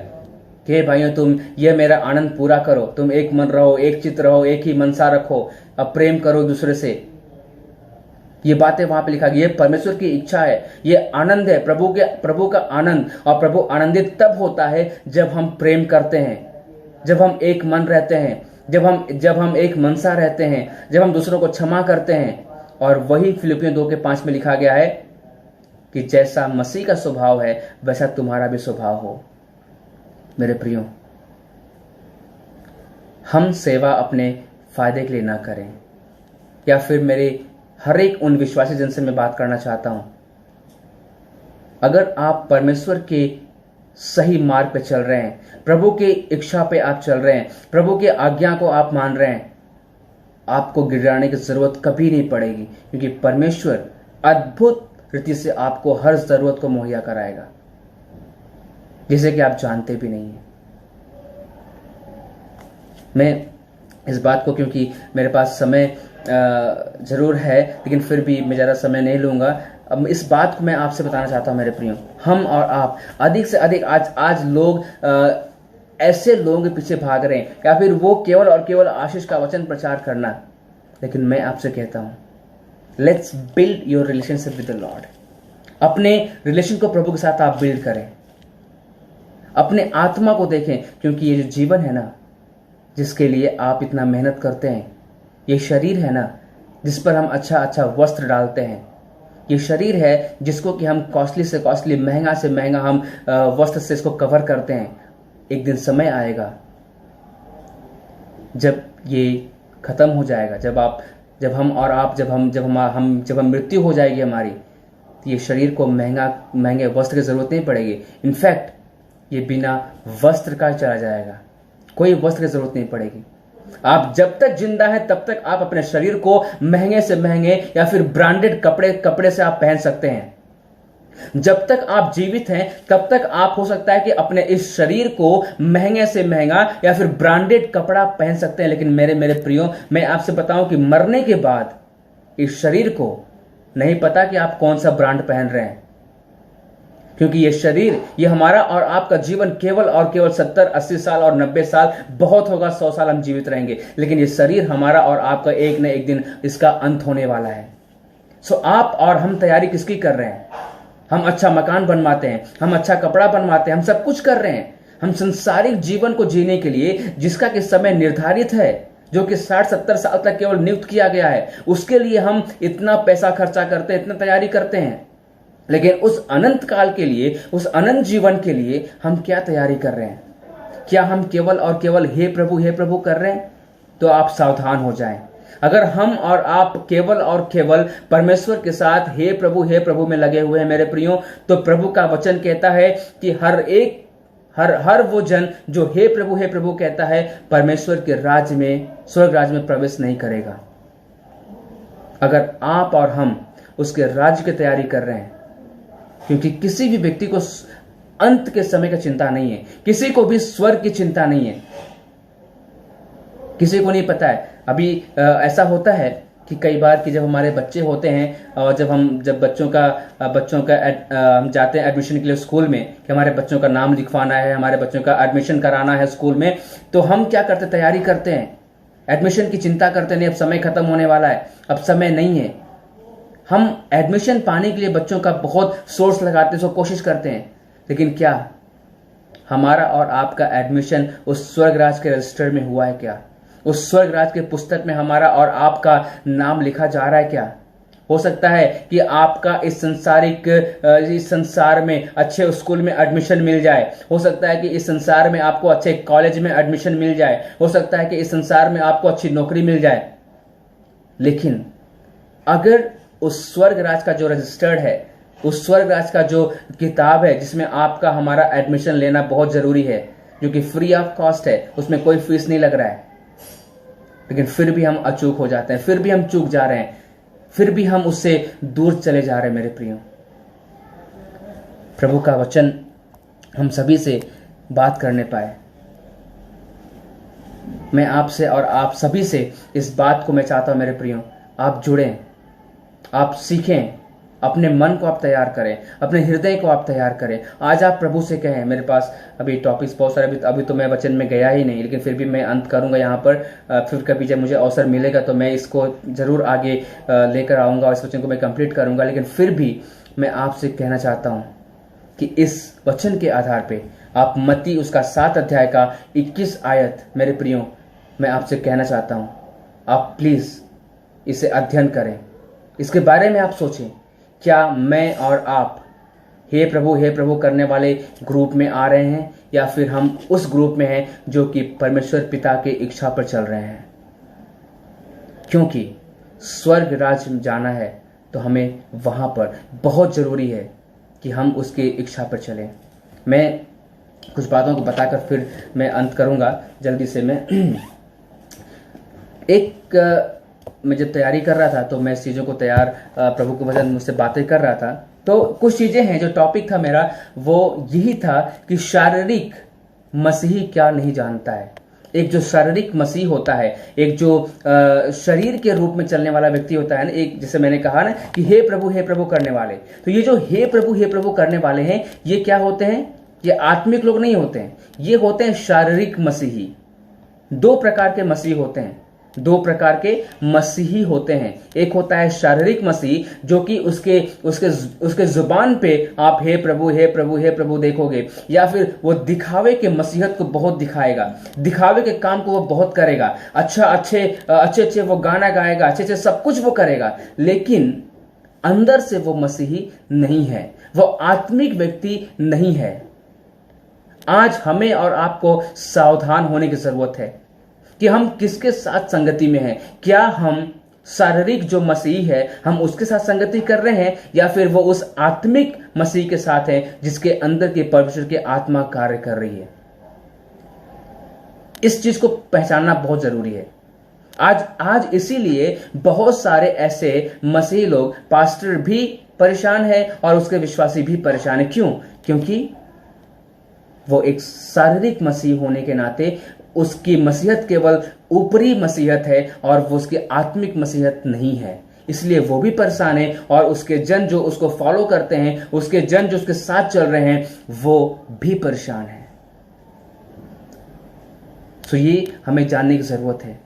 कि हे भाइयों, तुम ये मेरा आनंद पूरा करो, तुम एक मन रहो, एक चित्त रहो, एक ही मनसा रखो, अब प्रेम करो दूसरे से। ये बातें वहां पे लिखा गया। ये परमेश्वर की इच्छा है, ये आनंद है, प्रभु का आनंद। और प्रभु आनंदित तब होता है जब हम प्रेम करते हैं, जब हम एक मन रहते हैं, जब हम एक मनसा रहते हैं, जब हम दूसरों को क्षमा करते हैं। और वही फिलिपियों 2:5 में लिखा गया है कि जैसा मसीह का स्वभाव है वैसा तुम्हारा भी स्वभाव हो। मेरे प्रियो, हम सेवा अपने फायदे के लिए ना करें, या फिर मेरे हर एक उन विश्वासी जन से मैं बात करना चाहता हूं, अगर आप परमेश्वर के सही मार्ग पे चल रहे हैं, प्रभु की इच्छा पे आप चल रहे हैं, प्रभु की आज्ञा को आप मान रहे हैं, आपको गिड़ाने की जरूरत कभी नहीं पड़ेगी, क्योंकि परमेश्वर अद्भुत रीति से आपको हर जरूरत को मुहैया कराएगा, जिसे कि आप जानते भी नहीं है। मैं इस बात को, क्योंकि मेरे पास समय जरूर है, लेकिन फिर भी मैं ज़्यादा समय नहीं लूँगा। अब इस बात को मैं आपसे बताना चाहता हूँ मेरे प्रियो, हम और आप अधिक से अधिक आज लोग ऐसे लोगों के पीछे भाग रहे हैं, या फिर वो केवल और केवल आशीष का वचन प्रचार करना। लेकिन मैं आपसे कहता हूँ, let's build your relationship with the Lord. अपने रिलेशन को प्रभु के साथ आप बिल्ड करें, अपने आत्मा को देखें, क्योंकि ये जो जीवन है ना, जिसके लिए आप इतना मेहनत करते हैं, ये शरीर है ना, जिस पर हम अच्छा वस्त्र डालते हैं, ये शरीर है जिसको कि हम कॉस्टली से कॉस्टली, महंगा से महंगा हम वस्त्र से इसको कवर करते हैं। एक दिन समय आएगा जब ये खत्म हो जाएगा, जब हम मृत्यु हो जाएगी हमारी, तो ये शरीर को महंगे वस्त्र की जरूरत नहीं पड़ेगी। इनफैक्ट ये बिना वस्त्र का चला जाएगा, कोई वस्त्र की जरूरत नहीं पड़ेगी। आप जब तक जिंदा हैं तब तक आप अपने शरीर को महंगे से महंगे या फिर ब्रांडेड कपड़े से आप पहन सकते हैं। जब तक आप जीवित हैं तब तक आप हो सकता है कि अपने इस शरीर को महंगे से महंगा या फिर ब्रांडेड कपड़ा पहन सकते हैं। लेकिन मेरे प्रियो, मैं आपसे बताऊं कि मरने के बाद इस शरीर को नहीं पता कि आप कौन सा ब्रांड पहन रहे हैं, क्योंकि ये शरीर, ये हमारा और आपका जीवन केवल और केवल 70, 80 साल और 90 साल, बहुत होगा 100 साल हम जीवित रहेंगे। लेकिन ये शरीर हमारा और आपका एक न एक दिन इसका अंत होने वाला है। सो आप और हम तैयारी किसकी कर रहे हैं? हम अच्छा मकान बनवाते हैं, हम अच्छा कपड़ा बनवाते हैं, हम सब कुछ कर रहे हैं। हम संसारिक जीवन को जीने के लिए, जिसका कि समय निर्धारित है, जो कि 60-70 साल तक केवल नियुक्त किया गया है, उसके लिए हम इतना पैसा खर्चा करते हैं, इतना तैयारी करते हैं। लेकिन उस अनंत काल के लिए, उस अनंत जीवन के लिए हम क्या तैयारी कर रहे हैं? क्या हम केवल और केवल हे प्रभु कर रहे हैं? तो आप सावधान हो जाएं। अगर हम और आप केवल और केवल परमेश्वर के साथ हे प्रभु में लगे हुए हैं मेरे प्रियो, तो प्रभु का वचन कहता है कि हर वो जन जो हे प्रभु कहता है, परमेश्वर के राज्य में, स्वर्ग राज्य में प्रवेश नहीं करेगा। अगर आप और हम उसके राज्य की तैयारी कर रहे हैं, क्योंकि किसी भी व्यक्ति को अंत के समय की चिंता नहीं है, किसी को भी स्वर्ग की चिंता नहीं है, किसी को नहीं पता है। अभी ऐसा होता है कि कई बार कि जब हमारे बच्चे होते हैं और जब बच्चों का हम जाते हैं एडमिशन के लिए स्कूल में, कि हमारे बच्चों का नाम लिखवाना है, हमारे बच्चों का एडमिशन कराना है स्कूल में, तो हम क्या करते, तैयारी करते हैं, एडमिशन की चिंता करते नहीं, अब समय खत्म होने वाला है, अब समय नहीं है। हम एडमिशन पाने के लिए बच्चों का बहुत सोर्स लगाते हैं, कोशिश करते हैं। लेकिन क्या हमारा और आपका एडमिशन उस स्वर्ग राज के रजिस्टर में हुआ है क्या? उस स्वर्ग राज के पुस्तक में हमारा और आपका नाम लिखा जा रहा है क्या? हो सकता है कि आपका इस संसार में अच्छे स्कूल में एडमिशन मिल जाए, हो सकता है कि इस संसार में आपको अच्छे कॉलेज में एडमिशन मिल जाए, हो सकता है कि इस संसार में आपको अच्छी नौकरी मिल जाए, लेकिन अगर उस स्वर्ग राज का जो रजिस्टर्ड है, उस स्वर्ग राज का जो किताब है जिसमें आपका हमारा एडमिशन लेना बहुत जरूरी है, जो कि फ्री ऑफ कॉस्ट है, उसमें कोई फीस नहीं लग रहा है, लेकिन फिर भी हम अचूक हो जाते हैं, फिर भी हम चूक जा रहे हैं, फिर भी हम उससे दूर चले जा रहे हैं। मेरे प्रियो, प्रभु का वचन हम सभी से बात करने पाए। मैं आपसे और आप सभी से इस बात को मैं चाहता हूं मेरे प्रियो, आप जुड़ें, आप सीखें, अपने मन को आप तैयार करें, अपने हृदय को आप तैयार करें। आज आप प्रभु से कहें, मेरे पास अभी टॉपिक्स बहुत सारे, अभी तो मैं वचन में गया ही नहीं, लेकिन फिर भी मैं अंत करूंगा यहाँ पर। फिर कभी जब मुझे अवसर मिलेगा तो मैं इसको जरूर आगे लेकर आऊंगा और इस वचन को मैं कंप्लीट करूंगा। लेकिन फिर भी मैं आपसे कहना चाहता हूँ कि इस वचन के आधार पर आप मत्ती उसका 7 अध्याय का 21 आयत, मेरे प्रियो, मैं आपसे कहना चाहता हूँ, आप प्लीज इसे अध्ययन करें, इसके बारे में आप सोचें। क्या मैं और आप हे प्रभु करने वाले ग्रुप में आ रहे हैं, या फिर हम उस ग्रुप में हैं जो कि परमेश्वर पिता के इच्छा पर चल रहे हैं? क्योंकि स्वर्ग राज जाना है तो हमें वहां पर बहुत जरूरी है कि हम उसके इच्छा पर चलें। मैं कुछ बातों को बताकर फिर मैं अंत करूंगा जल्दी से। मैं जब तैयारी कर रहा था तो मैं इस चीज़ों को प्रभु के वचन मुझसे बातें कर रहा था, तो कुछ चीज़ें हैं, जो टॉपिक था मेरा वो यही था कि शारीरिक मसीही क्या नहीं जानता है। एक जो शारीरिक मसीह होता है, एक जो शरीर के रूप में चलने वाला व्यक्ति होता है ना, एक जैसे मैंने कहा ना कि हे प्रभु करने वाले, तो ये जो हे प्रभु करने वाले हैं, ये क्या होते हैं? ये आत्मिक लोग नहीं होते हैं, ये होते हैं शारीरिक मसीही। 2 प्रकार के मसीह होते हैं, 2 प्रकार के मसीही होते हैं। एक होता है शारीरिक मसीह, जो कि उसके जुबान पे आप हे प्रभु देखोगे, या फिर वो दिखावे के मसीहत को बहुत दिखाएगा, दिखावे के काम को वो बहुत करेगा, अच्छे वो गाना गाएगा, अच्छे सब कुछ वो करेगा, लेकिन अंदर से वो मसीही नहीं है, वो आत्मिक व्यक्ति नहीं है। आज हमें और आपको सावधान होने की जरूरत है कि हम किसके साथ संगति में हैं। क्या हम शारीरिक जो मसीह है हम उसके साथ संगति कर रहे हैं, या फिर वो उस आत्मिक मसीह के साथ है जिसके अंदर के परमेश्वर की आत्मा कार्य कर रही है। इस चीज को पहचानना बहुत जरूरी है। आज इसीलिए बहुत सारे ऐसे मसीही लोग, पास्टर भी परेशान है और उसके विश्वासी भी परेशान है। क्यों? क्योंकि वो एक शारीरिक मसीह होने के नाते उसकी मसीहत केवल ऊपरी मसीहत है और वो उसकी आत्मिक मसीहत नहीं है, इसलिए वो भी परेशान है और उसके जन जो उसको फॉलो करते हैं, उसके जन जो उसके साथ चल रहे हैं, वो भी परेशान है। तो ये हमें जानने की जरूरत है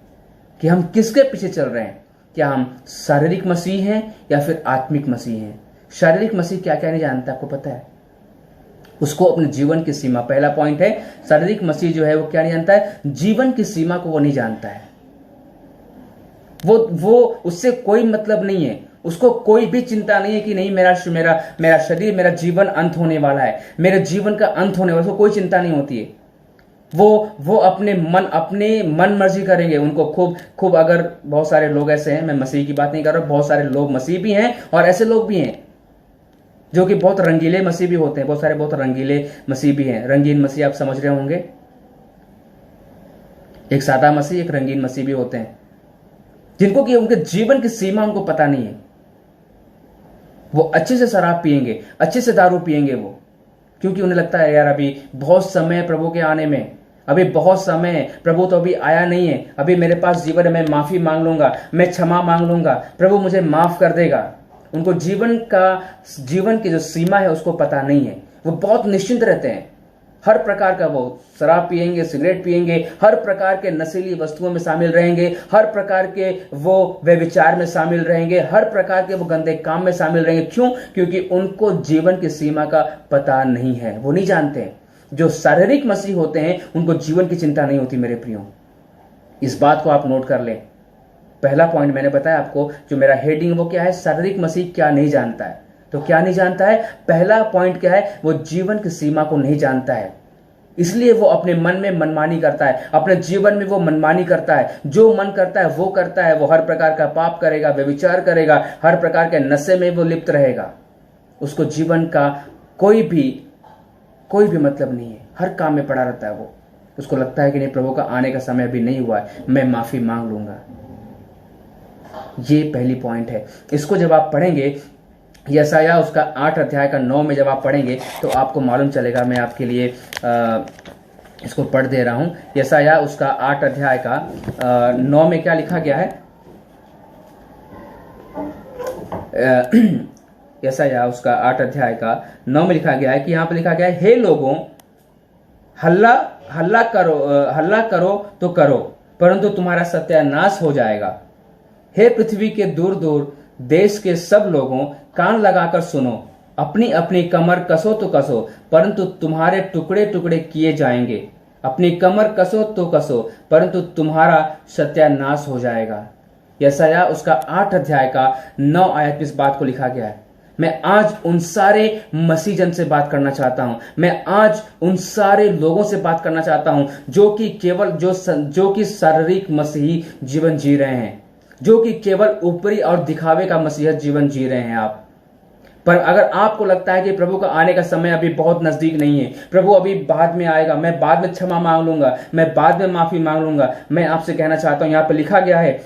कि हम किसके पीछे चल रहे हैं। क्या हम शारीरिक मसीह हैं या फिर आत्मिक मसीह हैं? शारीरिक मसीह क्या क्या नहीं जानता, आपको पता है? उसको अपने जीवन की सीमा, पहला पॉइंट है, शारीरिक मसीह जो है वो क्या नहीं जानता है? जीवन की सीमा को वो नहीं जानता है। वो उससे कोई मतलब नहीं है, उसको कोई भी चिंता नहीं है कि नहीं मेरा शरीर, मेरा जीवन अंत होने वाला है, मेरे जीवन का अंत होने वाला है, उसको कोई चिंता नहीं होती है। वो अपने मन मर्जी करेंगे। उनको खूब अगर बहुत सारे लोग ऐसे हैं, मैं मसीह की बात नहीं कर रहा, बहुत सारे लोग मसीह भी हैं और ऐसे लोग भी हैं जो कि बहुत रंगीले मसीह भी होते हैं। बहुत रंगीले मसीह भी हैं। रंगीन मसीह आप समझ रहे होंगे, एक सादा मसीह, एक रंगीन मसीह भी होते हैं, जिनको कि उनके जीवन की सीमा उनको पता नहीं है। वो अच्छे से शराब पिएंगे, अच्छे से दारू पिएंगे वो, क्योंकि उन्हें लगता है यार अभी बहुत समय है प्रभु के आने में, अभी बहुत समय है, प्रभु तो अभी आया नहीं है, अभी मेरे पास जीवन है, मैं माफी मांग लूंगा, मैं क्षमा मांग लूंगा, प्रभु मुझे माफ कर देगा। उनको जीवन की जो सीमा है उसको पता नहीं है। वो बहुत निश्चिंत रहते हैं। हर प्रकार का वो शराब पिएंगे, सिगरेट पिएंगे, हर प्रकार के नशीली वस्तुओं में शामिल रहेंगे, हर प्रकार के वो व्यभिचार में शामिल रहेंगे, हर प्रकार के वो गंदे काम में शामिल रहेंगे। क्यों? क्योंकि उनको जीवन की सीमा का पता नहीं है, वो नहीं जानते। जो शारीरिक मसीह होते हैं उनको जीवन की चिंता नहीं होती मेरे प्रियो। इस बात को आप नोट कर लें। पहला पॉइंट मैंने बताया आपको, जो मेरा हेडिंग वो क्या है, शारीरिक मसीह क्या नहीं जानता है। तो क्या नहीं जानता है, पहला पॉइंट क्या है, वो जीवन की सीमा को नहीं जानता है, इसलिए वो अपने मन में मनमानी करता है, अपने जीवन में वो मनमानी करता है, जो मन करता है वो करता है। वो हर प्रकार का पाप करेगा, व्यभिचार करेगा, हर प्रकार के नशे में वो लिप्त रहेगा। उसको जीवन का कोई भी मतलब नहीं है, हर काम में पड़ा रहता है। वो उसको लगता है कि नहीं, प्रभु का आने का समय अभी नहीं हुआ है, मैं माफी मांग लूंगा। ये पहली पॉइंट है। इसको जब आप पढ़ेंगे, यशायाह उसका 8 अध्याय का 9 में जब आप पढ़ेंगे तो आपको मालूम चलेगा। मैं आपके लिए इसको पढ़ दे रहा हूं। यशायाह उसका 8 अध्याय का 9 में क्या लिखा गया है, यशायाह उसका 8 अध्याय का 9 में लिखा गया है कि यहाँ पर लिखा गया है, हे लोगों, हल्ला करो तो करो, परंतु तुम्हारा सत्यानाश हो जाएगा। हे पृथ्वी के दूर दूर देश के सब लोगों, कान लगाकर सुनो, अपनी अपनी कमर कसो तो कसो, परंतु तुम्हारे टुकड़े टुकड़े किए जाएंगे। अपनी कमर कसो तो कसो, परंतु तुम्हारा सत्यानाश हो जाएगा। यशायाह उसका 8 अध्याय का 9 आयत में इस बात को लिखा गया है। मैं आज उन सारे मसीह जन से बात करना चाहता हूं। मैं आज उन सारे लोगों से बात करना चाहता हूं जो कि केवल जो कि शारीरिक मसीही जीवन जी रहे हैं, जो कि केवल ऊपरी और दिखावे का मसीहत जीवन जी रहे हैं आप। पर अगर आपको लगता है कि प्रभु का आने का समय अभी बहुत नजदीक नहीं है, प्रभु अभी बाद में आएगा, मैं बाद में क्षमा मांग लूंगा, मैं बाद में माफी मांग लूंगा, मैं आपसे कहना चाहता हूं, यहाँ पे लिखा गया है,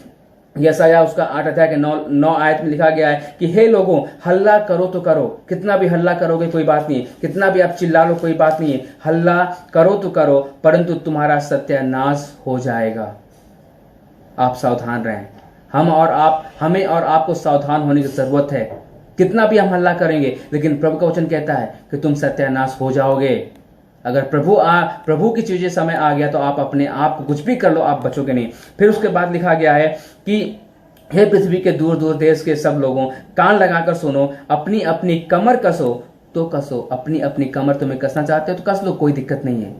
यशायाह उसका 8 अध्याय के 9 आयत में लिखा गया है कि हे लोगों, हल्ला करो तो करो। कितना भी हल्ला करोगे कोई बात नहीं है, कितना भी आप चिल्ला लो कोई बात नहीं है, हल्ला करो तो करो, परंतु तुम्हारा सत्यानाश हो जाएगा। आप सावधान रहें। हमें और आपको सावधान होने की जरूरत है। कितना भी हम हल्ला करेंगे, लेकिन प्रभु का वचन कहता है कि तुम सत्यानाश हो जाओगे। अगर प्रभु की चीजें समय आ गया तो आप अपने आप को कुछ भी कर लो, आप बचोगे नहीं। फिर उसके बाद लिखा गया है कि हे पृथ्वी के दूर दूर देश के सब लोगों, कान लगाकर सुनो, अपनी अपनी कमर कसो तो कसो। अपनी अपनी कमर तुम्हें कसना चाहते हो तो कस लो, कोई दिक्कत नहीं है,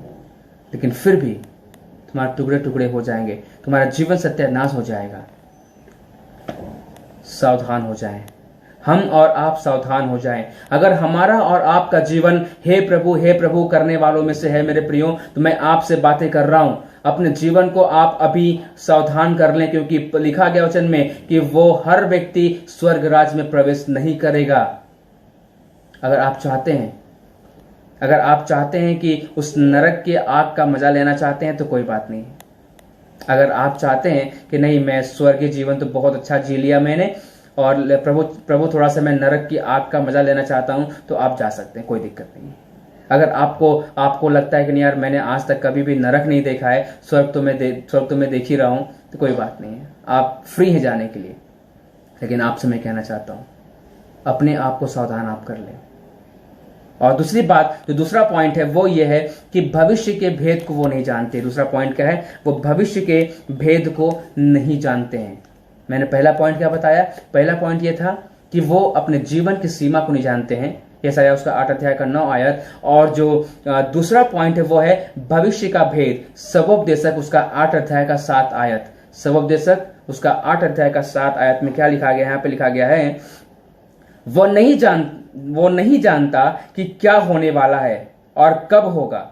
लेकिन फिर भी तुम्हारे टुकड़े टुकड़े हो जाएंगे, तुम्हारा जीवन सत्यानाश हो जाएगा। सावधान हो जाएं, हम और आप सावधान हो जाएं। अगर हमारा और आपका जीवन हे प्रभु करने वालों में से है मेरे प्रियो, तो मैं आपसे बातें कर रहा हूं। अपने जीवन को आप अभी सावधान कर लें, क्योंकि लिखा गया वचन में कि वो हर व्यक्ति स्वर्ग राज में प्रवेश नहीं करेगा। अगर आप चाहते हैं कि उस नरक के आग का मजा लेना चाहते हैं तो कोई बात नहीं। अगर आप चाहते हैं कि नहीं, मैं स्वर्गीय जीवन तो बहुत अच्छा जी लिया मैंने और प्रभु थोड़ा सा मैं नरक की आग का मजा लेना चाहता हूं, तो आप जा सकते हैं, कोई दिक्कत नहीं है। अगर आपको लगता है कि नहीं यार, मैंने आज तक कभी भी नरक नहीं देखा है, स्वर्ग तो मैं देख ही रहा हूं, तो कोई बात नहीं है, आप फ्री हैं जाने के लिए। लेकिन आपसे मैं कहना चाहता हूं, अपने आप को सावधान आप कर लें। और दूसरी बात, जो दूसरा पॉइंट है वो ये है कि भविष्य के भेद को वो नहीं जानते। दूसरा पॉइंट क्या है, वो भविष्य के भेद को नहीं जानते हैं। मैंने पहला पॉइंट क्या बताया, पहला पॉइंट ये था कि वो अपने जीवन की सीमा को नहीं जानते हैं, यशायाह उसका 8 अध्याय का 9 आयत। और जो दूसरा पॉइंट है वो है भविष्य का भेद, सबोपदेशक उसका 8 अध्याय का 7 आयत। सबोपदेशक उसका 8 अध्याय का 7 आयत में क्या लिखा गया, यहाँ पे लिखा गया है, वो नहीं जानता कि क्या होने वाला है और कब होगा,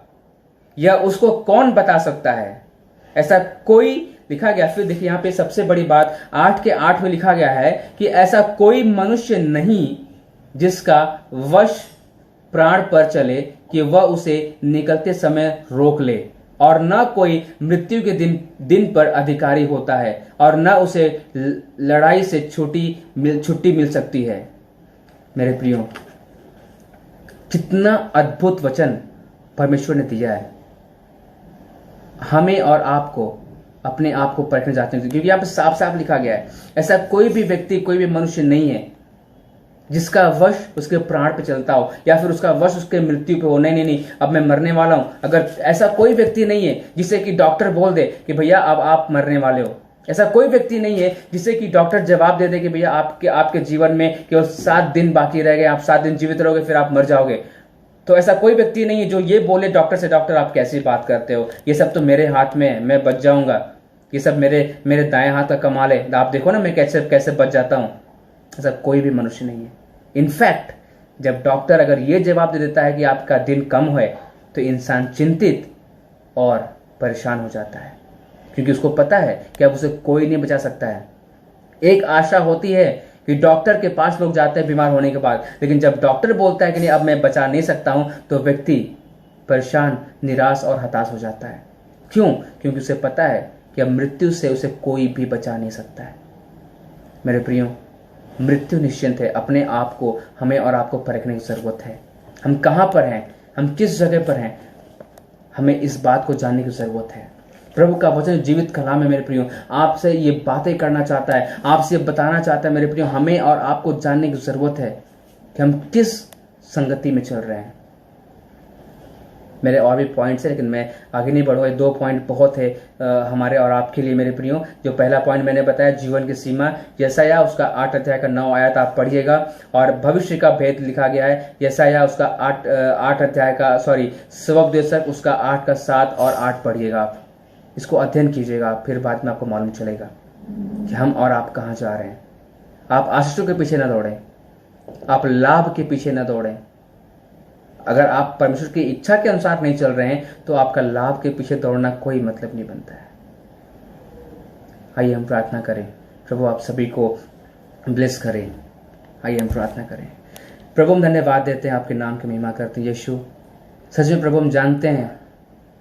यह उसको कौन बता सकता है। ऐसा कोई लिखा गया। फिर देखिए यहाँ पे सबसे बड़ी बात 8 के 8 में लिखा गया है कि ऐसा कोई मनुष्य नहीं जिसका वश प्राण पर चले कि वह उसे निकलते समय रोक ले, और न कोई मृत्यु के दिन पर अधिकारी होता है, और न उसे लड़ाई से छुट्टी मिल सकती है। मेरे प्रियो, कितना अद्भुत वचन परमेश्वर ने दिया है। हमें और आपको अपने आप को परखने जाते हैं, क्योंकि यहाँ पे साफ साफ लिखा गया है, ऐसा कोई भी व्यक्ति, कोई भी मनुष्य नहीं है जिसका वश उसके प्राण पे चलता हो, या फिर उसका वश उसके मृत्यु पे हो। नहीं, अब मैं मरने वाला हूं। अगर ऐसा कोई व्यक्ति नहीं है जिसे कि डॉक्टर बोल दे कि भैया अब आप मरने वाले हो। ऐसा कोई व्यक्ति नहीं है जिसे कि डॉक्टर जवाब दे दे कि भैया आपके जीवन में केवल 7 दिन बाकी रह गए, आप 7 दिन जीवित रहोगे, फिर आप मर जाओगे। तो ऐसा कोई व्यक्ति नहीं है जो ये बोले डॉक्टर से, डॉक्टर आप कैसी बात करते हो, ये सब तो मेरे हाथ में है, मैं बच जाऊंगा, ये सब मेरे दाएं हाथ का कमाल है, आप देखो ना मैं कैसे कैसे बच जाता हूं। ऐसा कोई भी मनुष्य नहीं है। इनफैक्ट जब डॉक्टर अगर ये जवाब दे देता है कि आपका दिन कम है, तो इंसान चिंतित और परेशान हो जाता है, क्योंकि उसको पता है कि अब उसे कोई नहीं बचा सकता है। एक आशा होती है कि डॉक्टर के पास लोग जाते हैं बीमार होने के बाद, लेकिन जब डॉक्टर बोलता है कि नहीं अब मैं बचा नहीं सकता हूं, तो व्यक्ति परेशान, निराश और हताश हो जाता है। क्यों? क्योंकि उसे पता है कि अब मृत्यु से उसे कोई भी बचा नहीं सकता है। मेरे प्रियो, मृत्यु निश्चित है। अपने आप को हमें और आपको परखने की जरूरत है। हम कहां पर हैं, हम किस जगह पर हैं, हमें इस बात को जानने की जरूरत है। प्रभु का वचन जीवित कलाम है मेरे प्रियो, आपसे ये बातें करना चाहता है, आपसे बताना चाहता है मेरे प्रियो। हमें और आपको जानने की जरूरत है कि हम किस संगति में चल रहे हैं। मेरे और भी पॉइंट्स है, लेकिन मैं आगे नहीं बढ़ूंगा। 2 पॉइंट बहुत है हमारे और आपके लिए मेरे प्रियो। जो पहला पॉइंट मैंने बताया, जीवन की सीमा, यशायाह उसका 8 अध्याय का 9 आयत आप पढ़िएगा, और भविष्य का भेद लिखा गया है यशायाह उसका 8 अध्याय का स्वोपदेशक उसका 8 का 7 और 8 पढ़िएगा। आप इसको अध्ययन कीजिएगा, फिर बाद में आपको मालूम चलेगा कि हम और आप कहाँ जा रहे हैं। आप आशीषों के पीछे न दौड़ें, आप लाभ के पीछे न दौड़ें। अगर आप परमेश्वर की इच्छा के अनुसार नहीं चल रहे हैं, तो आपका लाभ के पीछे दौड़ना कोई मतलब नहीं बनता है। आइए हम प्रार्थना करें, प्रभु आप सभी को ब्लेस करें। आइए हम प्रार्थना करें। प्रभु हम धन्यवाद देते हैं, आपके नाम की महिमा करते हैं यीशु। सच में प्रभु हम जानते हैं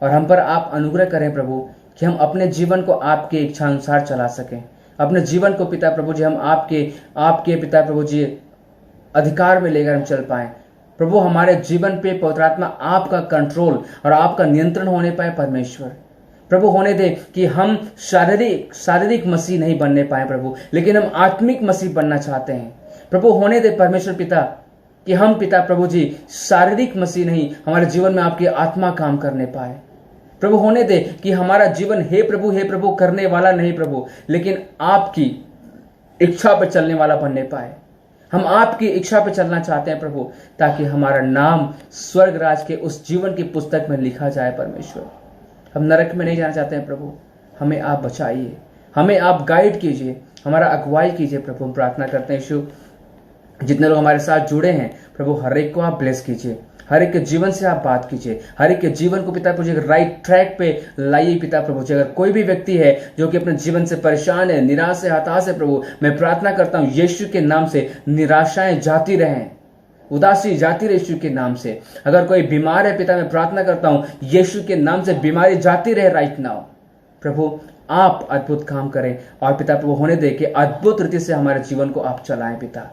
और हम पर आप अनुग्रह करें प्रभु, कि हम अपने जीवन को आपके इच्छा अनुसार चला सकें। अपने जीवन को पिता प्रभु जी हम आपके पिता प्रभु जी अधिकार में लेकर हम चल पाए। प्रभु हमारे जीवन पे पवित्र आत्मा आपका कंट्रोल और आपका नियंत्रण होने पाए। परमेश्वर प्रभु होने दे कि हम शारीरिक मसीह नहीं बनने पाए प्रभु, लेकिन हम आत्मिक मसीह बनना चाहते हैं। प्रभु होने दे परमेश्वर पिता कि हम पिता प्रभु जी शारीरिक मसीह नहीं, हमारे जीवन में आपकी आत्मा काम करने पाए। प्रभु होने दे कि हमारा जीवन हे प्रभु करने वाला नहीं प्रभु, लेकिन आपकी इच्छा पर चलने वाला बनने पाए। हम आपकी इच्छा पर चलना चाहते हैं प्रभु, ताकि हमारा नाम स्वर्ग राज के उस जीवन की पुस्तक में लिखा जाए। परमेश्वर हम नरक में नहीं जाना चाहते हैं प्रभु, हमें आप बचाइए, हमें आप गाइड कीजिए, हमारा अगुवाई कीजिए प्रभु। हम प्रार्थना करते हैं यीशु, जितने लोग हमारे साथ जुड़े हैं प्रभु, हर एक को आप ब्लेस कीजिए, हर एक के जीवन से आप बात कीजिए, हर एक के जीवन को पिता प्रभु जी राइट ट्रैक पे लाइए पिता प्रभु जी। अगर कोई भी व्यक्ति है जो कि अपने जीवन से परेशान है, निराश है, हताश है प्रभु, मैं प्रार्थना करता हूं यीशु के नाम से निराशाएं जाती रहें, उदासी जाती रहे यीशु के नाम से। अगर कोई बीमार है पिता, मैं प्रार्थना करता हूं यीशु के नाम से बीमारी जाती रहे राइट नाउ। प्रभु आप अद्भुत काम करें और पिता प्रभु होने दे कि अद्भुत रीति से हमारे जीवन को आप चलाएं पिता।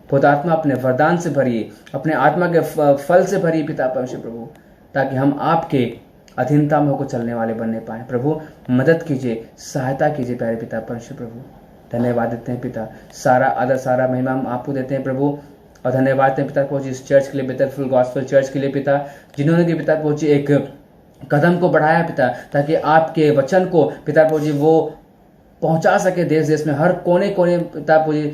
खुद आत्मा अपने वरदान से भरिए, अपने आत्मा के फल से भरिए पिता परमेश्वर प्रभु, ताकि हम आपके अधीनता में होकर चलने वाले बनने पाए। प्रभु मदद कीजिए, सहायता कीजिए प्यारे पिता परमेश्वर प्रभु। धन्यवाद देते हैं पिता, सारा आदर सारा महिमा हम आपको देते हैं प्रभु। और धन्यवाद देते हैं पिता प्रभु इस चर्च के लिए, बेथेल गॉस्पेल चर्च के लिए पिता, जिन्होंने कि पिता प्रभु एक कदम को बढ़ाया पिता, ताकि आपके वचन को पिता प्रभु जी वो पहुंचा सके देश देश में, हर कोने कोने पिता प्रभु जी।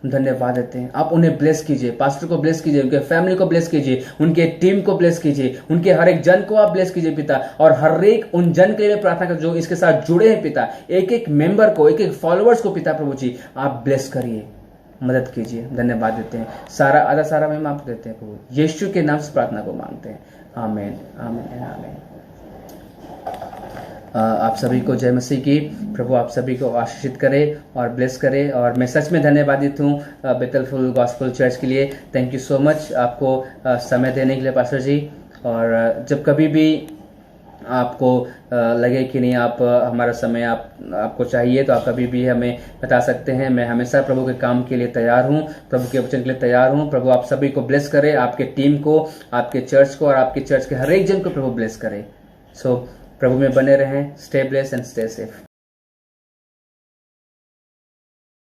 धन्यवाद देते हैं, आप उन्हें ब्लेस कीजिए, पास्टर को ब्लेस कीजिए, उनके फैमिली को ब्लेस कीजिए, उनके टीम को ब्लेस कीजिए, उनके हर एक जन को आप ब्लेस कीजिए पिता। और हर एक उन जन के लिए प्रार्थना कर जो इसके साथ जुड़े हैं पिता, एक एक मेंबर को, एक एक फॉलोअर्स को पिता प्रभु जी आप ब्लेस करिए, मदद कीजिए। धन्यवाद देते हैं, सारा आधा सारा महिमा आपको देते हैं प्रभु, यीशु के नाम से प्रार्थना को मांगते हैं। आमीन आमीन आमीन। आप सभी को जय मसीह की। प्रभु आप सभी को आशीषित करे और ब्लेस करे। और मैं सच में धन्यवादित हूँ बेथेल गॉस्पेल चर्च के लिए। थैंक यू सो मच आपको समय देने के लिए पास्टर जी। और जब कभी भी आपको लगे कि नहीं आप हमारा समय आपको चाहिए, तो आप कभी भी हमें बता सकते हैं। मैं हमेशा प्रभु के काम के लिए तैयार हूँ, प्रभु के वचन के लिए तैयार हूँ। प्रभु आप सभी को ब्लेस करे, आपके टीम को, आपके चर्च को और आपके चर्च के हर एक जन को प्रभु ब्लेस करे। सो प्रभु में बने रहें। Stay bless and stay safe.